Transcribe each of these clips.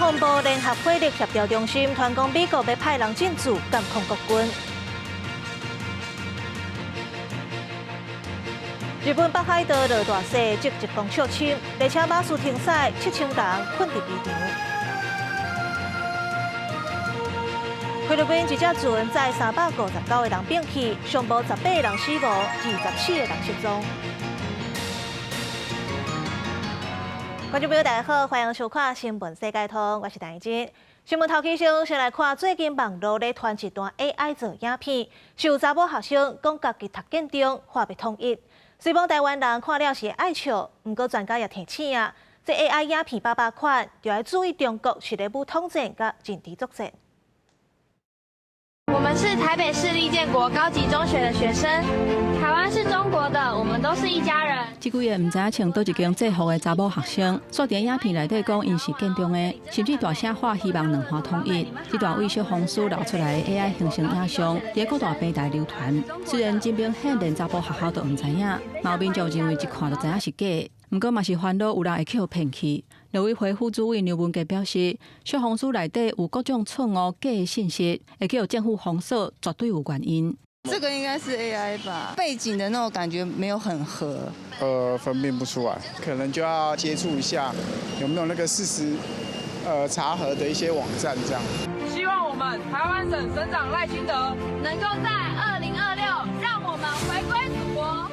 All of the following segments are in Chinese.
防部联合火力协调中心传讲美国要派人进驻监控国军。日本北海道落大雪，即一公尺深，列车马术停驶，7000人困伫机场。菲律宾一只船载359个人并去，上无18个人死亡，24个人失踪。观众朋友，大家好，欢迎收看《新闻世界通》，我是陈怡珍。新闻头起先来看最近网络咧传一段 AI 做影片，有查某学生讲家己读建中，话别统一。虽讲台湾人看了是爱笑，不过专家也提醒啊，这 AI 影片800款，就要注意中国是咧武统战甲政治作战。我们是台北市立建国高级中学的学生，台湾是中国的，我们都是一家人。这几个唔知影穿倒一间制服的查某学生，刷在影片内底讲因是建中的，甚至大声喊希望两岸统一。这段猥亵风书流出来的 AI 形成影像，在各大平台流传。虽然真明显连查甫学校都唔知影，有民众认为一看就知影是假的，不过嘛是烦恼有人会去互骗去。刘委会副主委刘文杰表示，小红书内底有各种错误假的信息，会去政府封锁，绝对有原因。这个应该是 AI 吧，背景的那种感觉没有很合。分辨不出来，可能就要接触一下有没有那个事实查核的一些网站这样。希望我们台湾省省长赖清德能够在2026让我们回归祖国。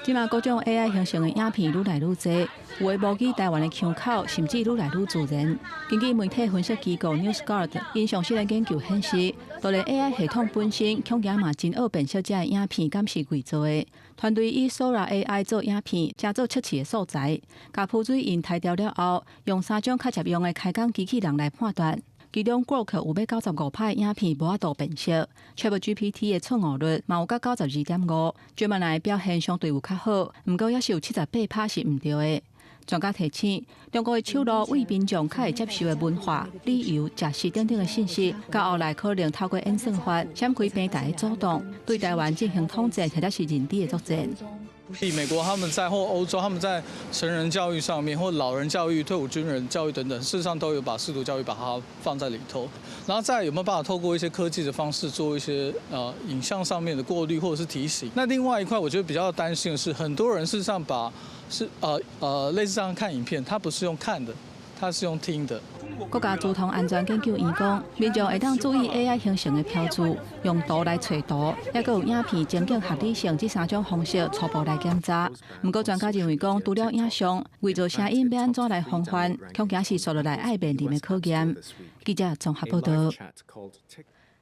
即马各种 AI 形成的影片愈来愈多，有的模拟台湾的腔口，甚至愈来愈自然。根据媒体分析机构 NewsGuard 因详细的研究显示，就连 AI 系统本身，恐惊嘛真恶辨识这的影片敢是伪造的。团队以 Sora AI 做影片，加做测试的素材，甲浮水印抬掉了后，用3种较常用的开讲机器人来判断。其中 Grok 有要95%的影片无法度辨识 ，ChatGPT 的错误率嘛有到92.5%，专门来表现相对有较好，不过也是有78%是唔对的。专家提醒，中国的手路为民众较会接受的文化、旅游、食食等等的信息，到后来可能透过演算法闪开平台的主动，对台湾进行统战或者是认知的作战。以美国他们在或欧洲他们在成人教育上面，或老人教育、退伍军人教育等等，事实上都有把视读教育把它放在里头。然后再有没有办法透过一些科技的方式做一些影像上面的过滤或者是提醒？那另外一块我觉得比较担心的是，很多人事实上把类似这样看影片，他不是用看的，他是用听的。国家交通安全研究员讲，民众会当注意 AI 形成的标注，用图来找图，也有影片情景合理性这3种方式初步来检查。不过专家认为讲，除了影像，为做声音要安怎来防范，恐惊是刷落来爱面临的考验。记者综合报道。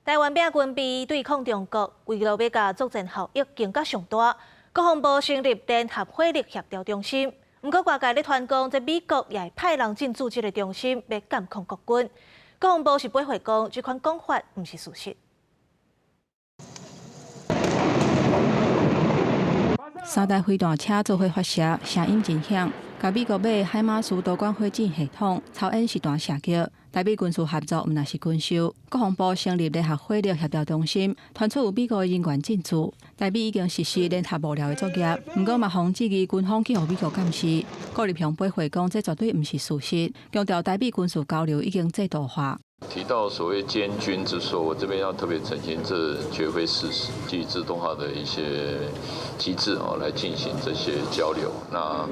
台湾兵军备对抗中国，为了要甲作战效益更加上大，国防部成立联合火力协调中心。不过，外界咧传讲，这美国也会派人进驻这个中心，要监控国军。国防部是驳回讲，这款讲法不是事实。3台飞弹车做伙发射，声音真响。甲美国买海马斯多管火箭系统操演实弹射击，台美军事合作毋那是军售。国防部成立联合火力协调中心，传出有美国人员进驻，台美已经实施联合幕僚的作业。不过，嘛防质疑军方去互美国监视。顾立雄驳回讲，这绝对毋是事实，强调台美军事交流已经制度化。提到所谓监军之说，我这边要特别澄清，这绝非事实。基于自动化的一些机制来进行这些交流，那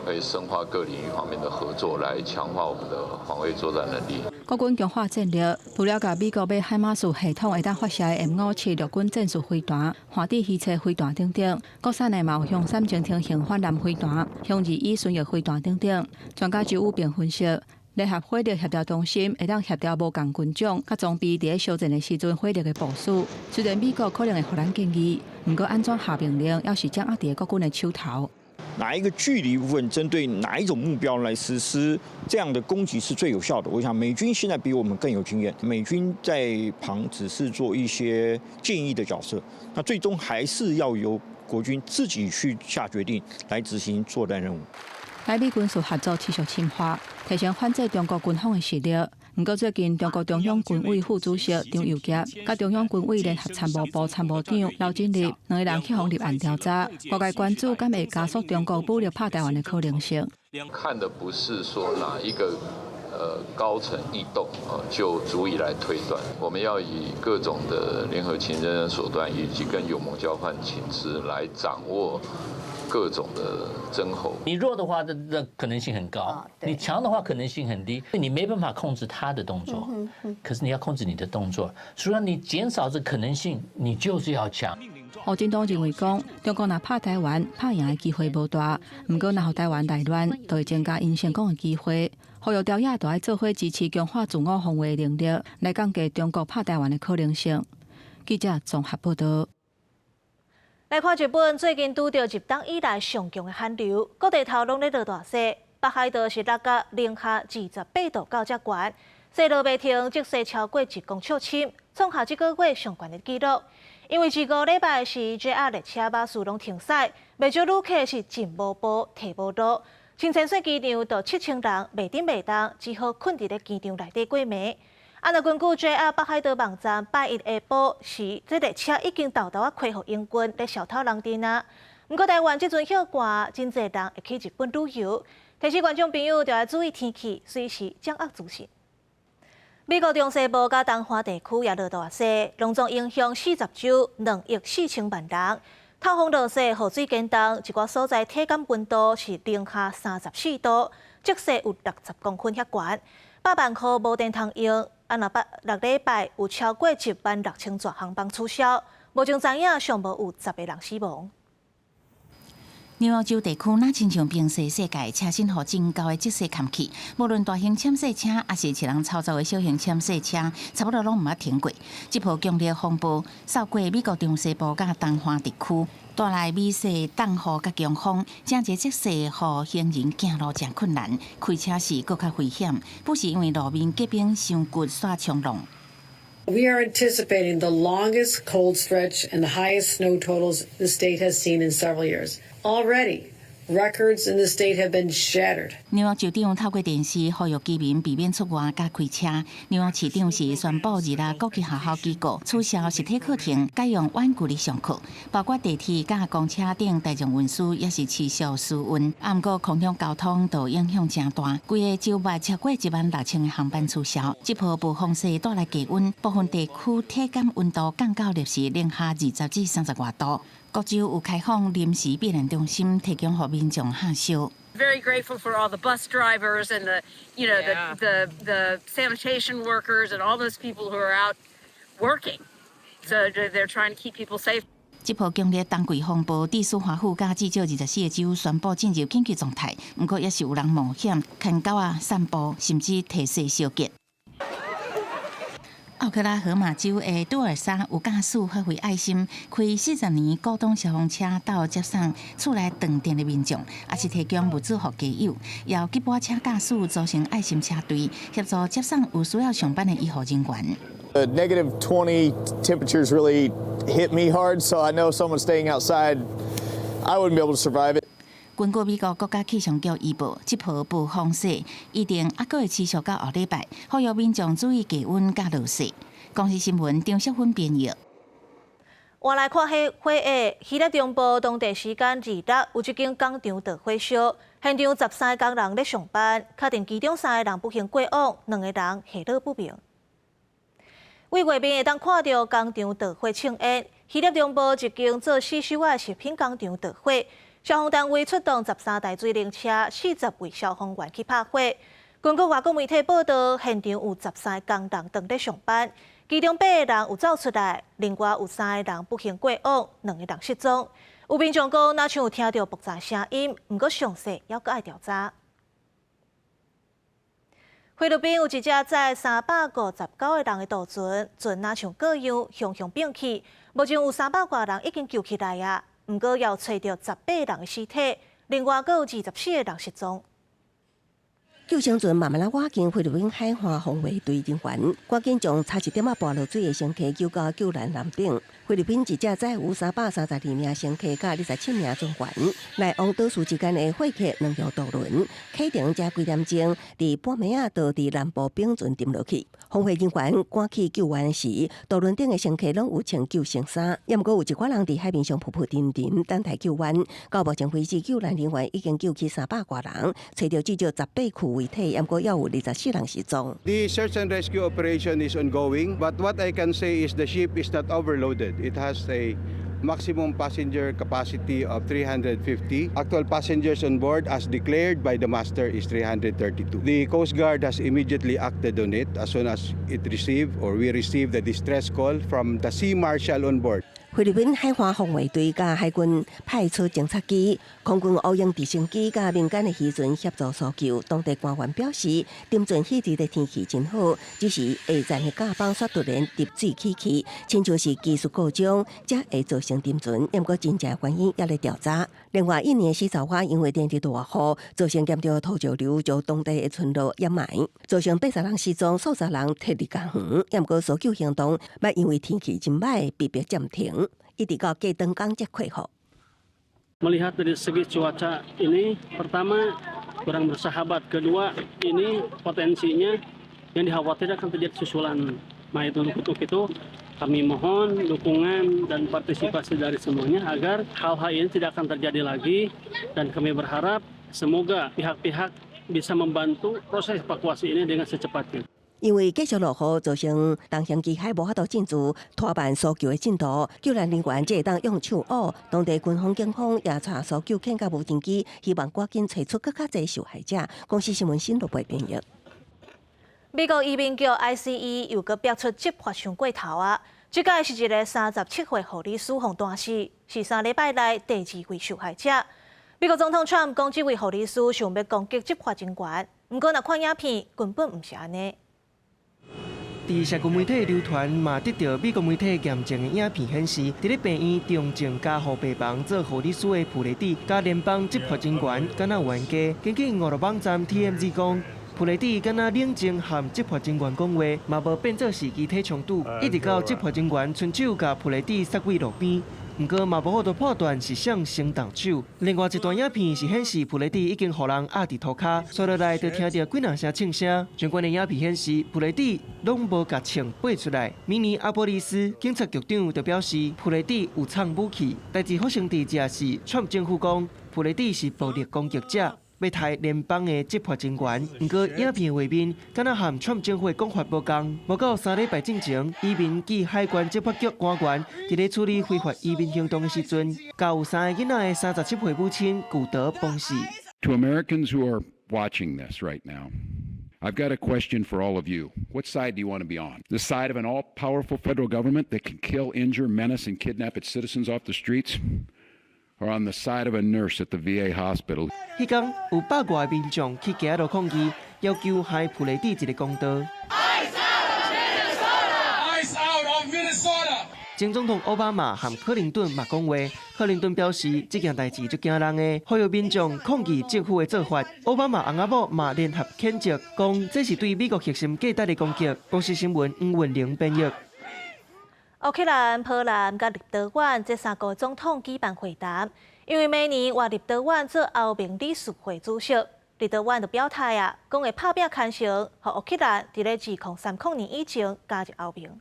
可以深化各领域方面的合作，来强化我们的防卫作战能力。国军强化战略，除了甲美国买海马斯系统会当发射的 M57陆军战术飞弹、海底预测飞弹等等，国产的嘛有向3型轻型反舰飞弹、向2E巡弋飞弹等等。专家就有并分析。联合火力协调中心会当协调无共军种，甲装备伫咧烧战的时阵火力的部署。虽然美国可能会互咱建议，不过安怎下命令，要是掌握伫国军的手头。哪一个距离部分针对哪一种目标来实施这样的攻击是最有效的？我想美军现在比我们更有经验，美军在旁只是做一些建议的角色，那最终还是要由国军自己去下决定来执行作战任务。台美军事合作持续深化，提升反制中国军方的实力。不过最近，中国中央军委副主席张又杰、甲中央军委联合参谋部参谋长刘振立两个人去互立案调查，外界关注敢会加速中国武力拍台湾的可能性。看的不是说哪一个高层异动就足以来推断。我们要以各种的联合情侦手段，以及跟友盟交换情资来掌握各种的征候。你弱的话，这可能性很高；你强的话，可能性很低。你没办法控制他的动作，可是你要控制你的动作。所以你减少这可能性，你就是要强。胡锦涛认为讲，中国若拍台湾，拍赢的机会无大，不过若互台湾内乱，就会增加因成功的机会。呼吁朝野都要做伙支持强化自我防卫能力，来降低中国拍台湾的可能性。记者综合报道。来看日本最近拄到入冬以来上强的寒流，各地头拢咧落大雪，北海道是落到零下28度到遮悬，雪落袂停，积雪超过1公尺深，创下这个月上悬的纪录。因为这个礼拜是 JR 列车巴士拢停驶，不少旅客是进无步、退无路。新千岁机场到7000人袂顶袂当，只好困伫咧机场内底过暝。按照根据 JR 北海道网站拜一下晡时，这列车已经豆豆啊开互英军咧小偷人阵啊。不过台湾这阵歇寒，真侪人会去日本旅游，提醒观众朋友要注意天气，随时掌握资讯。美国中西部甲东华地区也落大雪，隆重影响40州2亿4千万人。透风落雪，雨水减冻，一寡所在体感温度是零下34度，积雪有60公分遐悬，100万块无电通用。若6礼拜有超过16000座航班取消，目前知影尚无有10个人死亡。纽约州地区那亲像平时世界车身互真高的积雪砍去，无论大型潜水车还是一人操作的小型潜水车，差不多拢毋捌停过。这波强烈风暴扫过美国中西部甲东华地区，带来美雪、冻雨甲强风，正一积雪互行人行路真困难，开车时更较危险，不是因为路面结冰伤骨煞冲浪。We are anticipating the longest cold stretch and the highest snow totals the state has seen in several years. Already, records in the state have been shattered. 纽约州长透过电视呼吁居民避免出外甲开车。纽约市长是宣布日国际学校机构取消实体课程，改用远距离上课，包括地铁甲公车等大众运输也是持续疏运。不过空中交通都影响真大，规个周末超过16000个航班取消。这波暴风雪带来低温，部分地区体感温度降到摄氏零下20至30外度。各州有开放临时避难中心，提供予民众下宿。Very grateful for all the bus drivers and the sanitation workers and all those people who are out working. So they're trying to keep people safe. 这波强烈冬季风暴，地苏华府甲至少24个州宣布进入紧急状态，不过也是有人冒险牵狗仔散步，甚至提雪小结。奥克拉荷马州的杜尔莎有驾驶发挥爱心，开40年古董消防车到接送厝内断电的民众，也是提供物资给家友，由吉普车驾驶组成爱心车队，协助接送有需要上班的医护人员。The -20 temperatures really hit me hard, so I know someone staying outside, I wouldn't be able to survive it. 根据美国国家气象局预报，这波暴风雪一定还会持续到后礼拜，呼吁民众注意低温甲落雪。公司新闻张淑芬编译。换来看火下，希腊中部当地时间2日有一间工厂大火烧，现场13个工人咧上班，确定其中3个人不幸过往，2个人下落不明。为外面会当看到工厂大火庆宴，希腊中部一间做洗手的食品工厂大火。消防单位出动13台水冷车、40位消防员去拍火。根据外国媒体报道，现场有13个工人当咧上班，其中8个人有走出来，另外有3个人不幸过往，2个人失踪。有民众讲，若像有听到爆炸声音，不过详细还阁爱调查。菲律宾有一只载359个人的渡船，船若像各样向并去，目前有300多人已经救起来啊。不过，要找到18人的尸体，另外阁有24个人失踪。救生船慢慢啊划进菲律宾海岸防卫队人员，赶紧将差1点啊跋落水的乘客救到救难舰顶。菲律宾一只载有332名乘客甲27名船员，来往岛屿之间的货客2条渡轮，启程才几点钟，伫半暝啊，就伫南部丙船沉落去。防卫人员赶去救援时，渡轮顶的乘客拢有穿救生衫，也毋过有一寡人伫海面上浮浮沉沉，等待救援。到目前为止，救难人员已经救起300多人，找到至少18具遗体，也过要有24人失踪。The search and rescue operation is ongoing, but what I can say is the ship is not overloaded. It has a maximum passenger capacity of 350. Actual passengers on board, as declared by the master, is 332. The Coast Guard has immediately acted on it as soon as we received the distress call from the Sea Marshal on board. 菲律宾海岸防卫队甲海军派出侦察机、空军乌鹰直升机甲民间的渔船协助搜救。当地官员表示，沉船迄日的天气真好，只是下站的甲板煞突然入水起去，亲像是技术故障，才会造成沉船。不过真正原因也在调查。另外，印尼的洗澡花因为连日大雨，造成严重土石流，将当地的村落淹埋，造成80人失踪，数十人脱离家园。不过搜救行动要因为天气真歹，被迫暂停。一直到隔灯光才恢复。Melihat dari segi cuaca ini, pertama kurang bersahabat, kedua ini potensinya yang dikhawatirkan akan terjadi susulan. Nah untuk itu kami mohon dukungan dan partisipasi dari semuanya agar hal-hal ini tidak akan terjadi lagi dan kami berharap semoga pihak-pihak bisa membantu proses evakuasi ini dengan secepatnya. 因为继续落雨，造成东乡机海无法度进驻，拖慢搜救的进度。救援人员只会当用手捂。当地军方、警方也查搜救犬甲无人机，希望赶紧找出更加侪受害者。公司新闻新录播编译。美国移民局 ICE 又搁逼出执法上过头啊！这届是一个37岁护理师洪大死，是3礼拜内第2位受害者。美国总统 Trump 讲，这位护理师想要攻击执法人员，不过若看影片，根本唔是安尼。 伫社区媒体流传嘛，得到美国媒体验证的影片显示，伫咧病院重症加护病房做护理师的普雷蒂，加联邦执法人员敢若冤家。根据俄罗网站 TMZ 讲，普雷蒂敢若冷静和执法人员讲话，嘛无变作是肢体冲突，一直到执法人员伸手甲普雷蒂塞归路边。 不过嘛，无法度判断是谁先动手。另外一段影片是显示普雷蒂已经互人压伫涂骹，随落来就听到几两声枪声。相关的影片显示，普雷蒂拢无甲枪拔出来。明尼阿波利斯警察局长就表示，普雷蒂有藏武器。代志发生地正是川普政府讲，普雷蒂是暴力攻击者。 要害联邦的执法人员，不过影片画面敢若和川普政府的讲法无同。无到3礼拜之前，移民及海关执法局官员伫咧处理非法移民行动的时阵，甲有3个囡仔的37岁母亲古德崩死。To Americans who are watching this right now, I've got a question for all of you. What side do you want to be on? The side of an all-powerful federal government that can kill, injure, menace, and kidnap its citizens off the streets? Or on the side of a nurse at the VA hospital. 迄天有100多民众去行路抗议，要求害普雷蒂一个公道。前总统奥巴马和克林顿嘛讲话，克林顿表示这件代志足惊人的，呼吁民众抗议政府的做法。奥巴马翁仔某嘛联合谴责，讲这是对美国核心价值的攻击。公司新闻黄文玲编译。 乌克兰、波兰甲立陶宛这3个总统举办会谈，因为每年换立陶宛做欧盟理事会主席，立陶宛就表态啊，讲会拍拼牵成，和乌克兰伫咧2030年以前加入欧盟。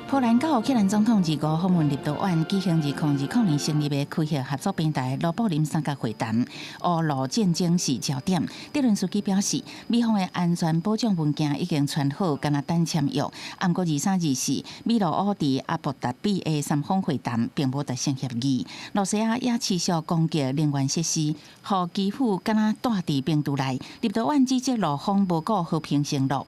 波兰甲乌克兰总统2号访问立陶宛，举行2020年成立的开协合作平台罗布林3角会谈，乌罗战争是焦点。泽连斯基表示，美方的安全保障文件已经传好，敢若等签约。不过23、24，美罗乌伫阿布达比的3方会谈并无达成协议。罗西亚也持续攻击能源设施，互基辅敢若带伫病毒内。立陶宛指责罗方无顾和平承诺。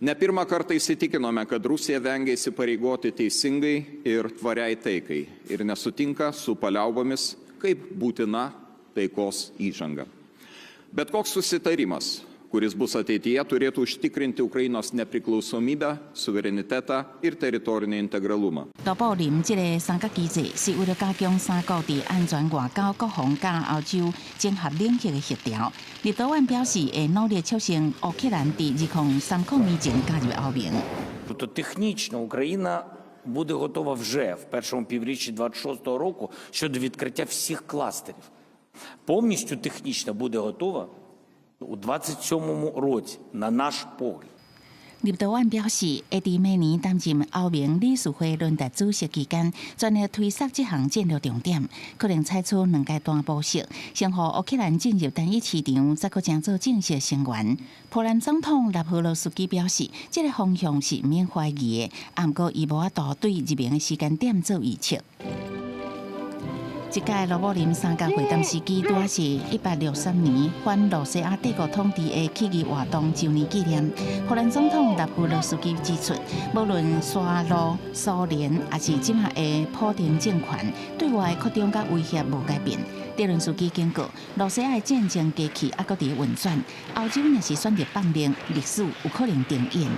Ne pirmą kartą įsitikinome, kad Rusija vengia įsipareigoti teisingai ir tvariai taikai ir nesutinka su paliaubomis kaip būtina taikos įžanga. Bet koks susitarimas, kuris bus ateityje, turėtų užtikrinti Ukrainos nepriklausomybę, suverenitetą ir teritorinį integralumą. 罗布林这个3角机制是为了加强3国伫安全、外交、国防甲欧洲整合领域的协调。立陶宛表示会努力促成乌克兰伫2030年前加入欧盟。 Тобто технічно Україна буде готова вже в першому півріччі 26-го року щодо відкриття всіх кластерів. Повністю технічно буде готова у 27-му році, на наш погляд. 立陶宛表示，会伫明年担任欧盟理事会论坛主席期间，全力推测这项战略重点，可能采取2阶段模式，先互乌克兰进入单一市场，再搁将做正式成员。波兰总统纳普罗斯基表示，这个方向是免怀疑的，不过伊无法度对入明的时间点做预测。这届罗姆林3角会谈时机，拄是163年反罗西亚帝国统治的起义活动周年纪念。波兰总统纳普罗斯基指出，无论沙罗、苏联，还是今下的普丁政权，对外扩张甲威胁无改变。泽伦斯基警告，罗西亚的战争机器还搁伫运转，欧洲若是选择放任，历史有可能重演。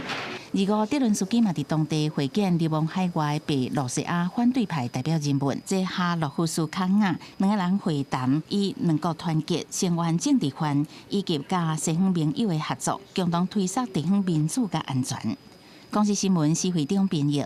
25，泽伦斯基嘛伫当地会见流亡海外被罗西亚反对派代表人物，这哈洛夫斯卡亚2个人会谈，以2国团结、声援政治犯以及甲西方盟友的合作，共同推动地方民主甲安全。公司新闻施会长编译。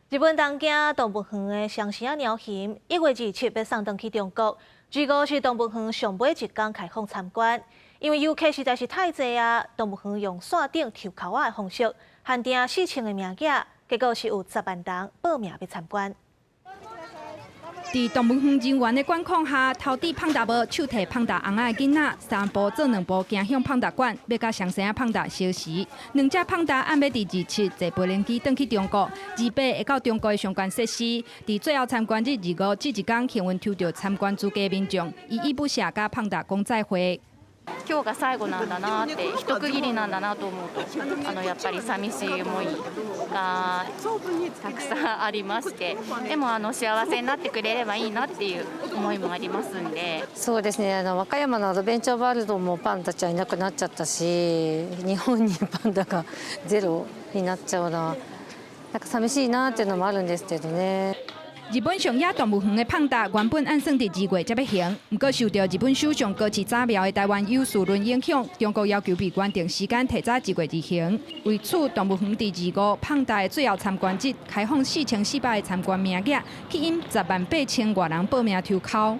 日本东京动物园的双生啊鸟禽1月27要送回去中国，据估是动物园上尾一天开放参观。因为游客实在是太济啊，动物园用线顶抽扣仔的方式限定4000个名额，结果是有10万人报名要参观。在动物园人员的管控下，头顶胖达无手提胖达红仔的囡仔，3步做2步行向胖达馆，要甲上生啊胖达相识。2只胖达暗要伫27坐飞轮机转去中国，28会到中国的相关设施。伫最后参观日25这一天，幸运抽到参观资格民众，依依不舍甲胖达讲再会。今日が最後なんだなって、一区切りなんだなと思うと、やっぱり寂しい思いがたくさんありまして、でも幸せになってくれればいいなっていう思いもありますんで。そうですね。和歌山のアドベンチャーワールドもパンダちゃんいなくなっちゃったし、日本にパンダがゼロになっちゃうのはなんか寂しいなっていうのもあるんですけどね。日本上野动物园的胖达原本按算伫2月才要行，不过受到日本首相高市早苗的台湾有事论影响，中国要求被原定时间提早1月2行。为此，动物园伫25胖达的最后参观日开放4400个参观名额，吸引108000外人报名抽考。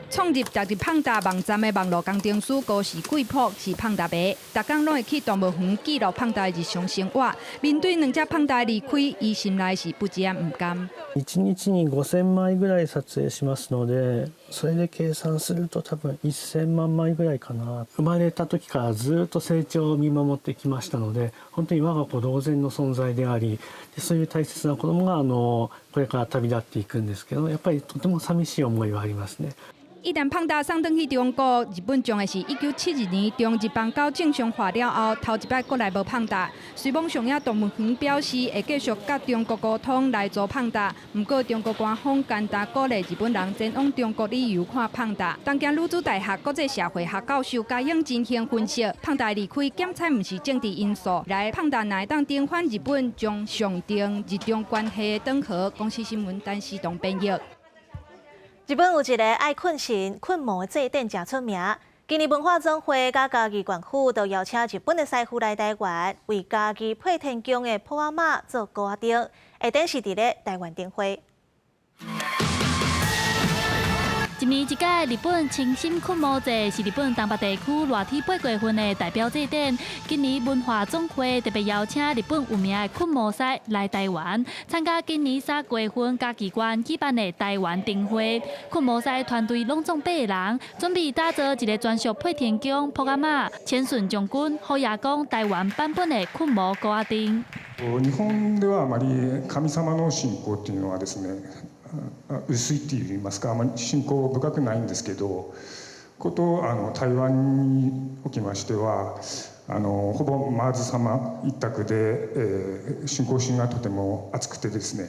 创立台日胖达网站的网络工程师高市贵普是胖达爸，逐工拢会去动物园记录胖达的日常生活。面对2只胖达离开，伊心内是不知不甘。1日に5000枚ぐらい撮影しますので、それで計算すると多分1000万枚ぐらいかな。生まれた時からずっと成長を見守ってきましたので、本当に我が子同然の存在であり、そういう大切な子供がこれから旅立っていくんですけど、やっぱりとても寂しい思いはありますね。一旦胖达送转去中国，日本将会是1972年中日邦交正常化了后，头一摆国内无胖达。随网上野动物园表示会继续甲中国沟通来做胖达，不过中国官方简单鼓励日本人前往中国旅游看胖达。东京女子大学国际社会学教授嘉永真兴分析，胖达离开检测不是政治因素，来胖达乃当重返日本，将上定日中关系的长河。公司新闻单思东编译。日本有一个爱困神、困魔的祭典，真出名。今年文化总会甲嘉义县府都邀请日本的师傅来台湾，为嘉义配天宫的普阿妈做高仔灯，下顶是伫咧台湾灯会。一年一届日本清心困魔节是日本东北地区热天8月份的代表祭典。今年文化总会特别邀请日本有名的困魔师来台湾，参加今年3月份嘉义县举办的台湾灯会。困魔师团队拢总8个人，准备打造一个专属配天宫、普阿妈、千顺将军、虎爷公台湾版本的困魔高仔灯。日本ではあまり神様の信仰っていうのはですね。薄いって言いますか、あまり信仰深くないんですけど、台湾におきましてはほぼマーズ様一択で、信仰心がとても厚くてですね。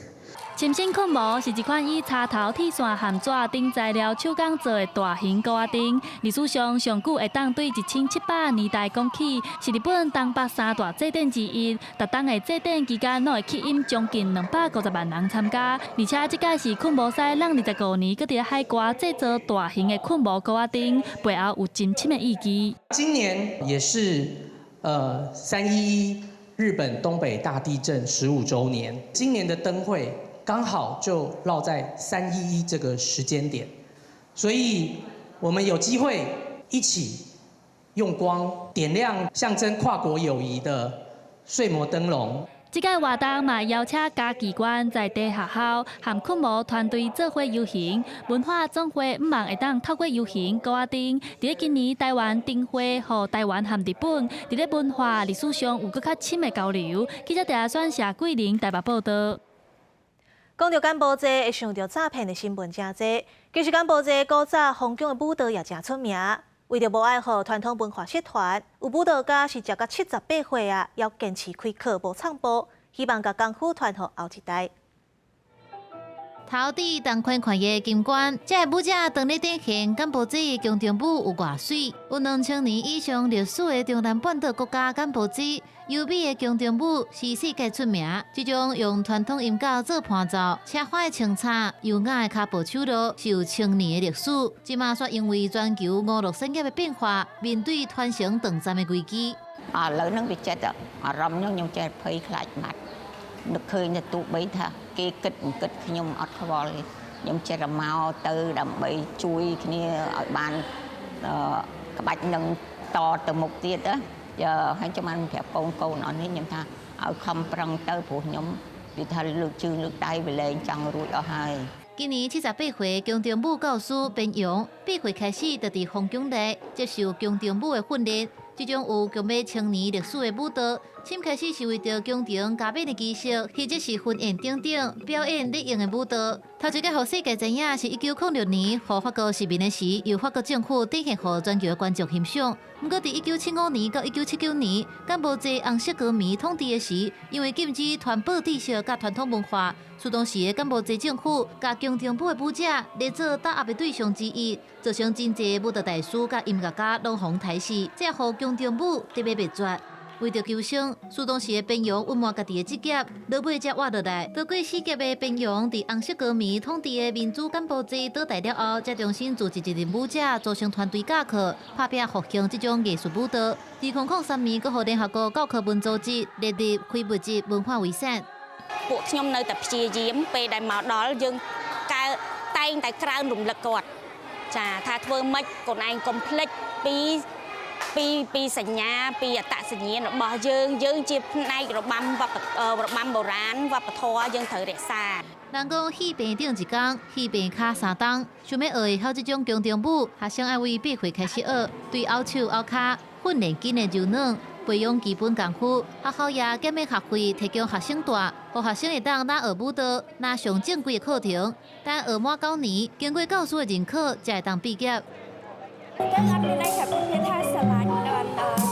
千心困魔是一款以插头、铁线和纸等材料手工做的大型高仔灯，历史上上久会当对1700年代讲起，是日本东北3大祭典之一。逐档的祭典期间，拢会吸引将近250万人参加，而且这届是困魔师让25年，搁伫海外制作大型的困魔高仔灯，背后有真深的意义。今年也是311日本东北大地震15周年，今年的灯会。刚好就落在311这个时间点，所以我们有机会一起用光点亮象征跨国友谊的睡魔灯笼。这个活动嘛邀请各机关在地学校和科目团队做伙游行，文化总会唔望会当透过游行高定，伫今年台湾灯会和台湾和日本伫咧文化历史上有更较深的交流。记者台选谢桂玲台北报道。讲到柬埔寨，会想到诈骗的新闻真多。其实柬埔寨古早封疆的舞蹈也真出名。为着无爱互传统文化失传，有舞蹈家是食到78岁啊，要坚持开课无唱播，希望甲功夫传予后一代。头顶同款款的金冠，这舞者当日展现柬埔寨的宫廷舞有偌水。有2000年以上历史的中南半岛国家柬埔寨，优美的宫廷舞是世界出名。这种用传统音乐做伴奏、车花的清插、优雅的脚步手路，是有1000年的历史。即马却因为全球5、6产业的变化，面对传承短暂的危机。ឥឡូវហ្នឹងវាចិត្តអារម្មណ៍ខ្ញុំចេះភ័យខ្លាចបាត់នឹកឃើញតែទោះបីថាគេគិតមិនគិតខ្ញុំអត់ខ្វល់ទេខ្ញុំចេះតែមកទៅដើម្បីជួយគ្នាឲ្យបានក្បាច់នឹងតទៅមុខទៀតណាហើយខ្ញុំបានប្រាប់កូនអស់នេះខ្ញុំថាឲ្យខំប្រឹងទៅព្រោះខ្ញុំវាថាលើកជើងលើកដៃវាលែងចង់រួចអស់ហើយ今年78岁宫廷舞教师边勇8岁开始就伫封疆内接受宫廷舞的训练。这种有具备1000年历史的舞蹈，先开始是为着宫廷加冕的仪式，或者是婚宴等等表演例用的舞蹈。头一个互世界知影是1906年，互法国殖民的时，由法国政府展现互全球观众欣赏。不过，伫1975年到1979年，柬埔寨红色高棉统治的时，因为禁止传播知识甲传统文化，所当时的柬埔寨政府甲宫廷舞的舞者列做打压的对象之一，造成真侪舞蹈大师甲音乐家拢逢台视，才互宫廷舞特别灭绝。为着求生，苏当时的边勇隐瞒家己的职业，落尾才活落来。多过4级的边勇，伫红色高棉统治的民主柬埔寨倒台了后，才重新组织一支舞者，组成团队教课，拍拼复兴这种艺术舞蹈。2003年，佮互联合国教科文组织列入非物质文化遗产。ពួកខ្ញុំនៅតែព្យាយាមពេលដែលមកដល់យើងតែងតែក្រើនរំលឹកគាត់ចាថាធ្វើម៉េចកូនឯងកុំភ្លេចពីសញ្ញាពីអត្តសញ្ញាណរបស់យើងជាផ្នែករបាំបុរាណវប្បធម៌យើងត្រូវរក្សា人讲戏病顶一天，戏病卡3冬。想要学好这种宫廷舞，学生要为8岁开始学，对拗手拗脚，训练筋的柔软，培养基本功夫。学校也减免学费，提供学生带，让学生会当哪学舞蹈，哪上正规的课程。但学满9年，经过教师的认可，才会当毕业。គឺអត់មានន័យថាពួកគេថាស្រឡាញ់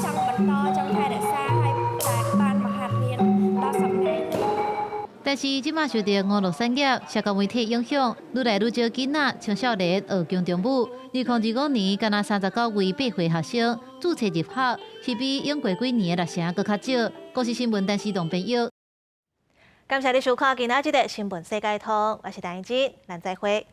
ចង់បន្តចង់ថែរក្សាហើយតែបានមហារៀនដល់សប្តាហ៍但是，即马受到5、6产业、社交媒体影响，愈来愈少囡仔、青少年学宫廷舞。2025年，敢若39位8岁学生注册入学，是比用过几年的学生搁较少。国视新闻电视同朋友。感谢你收看今仔日的新闻世界通，我是陈怡真，咱再会。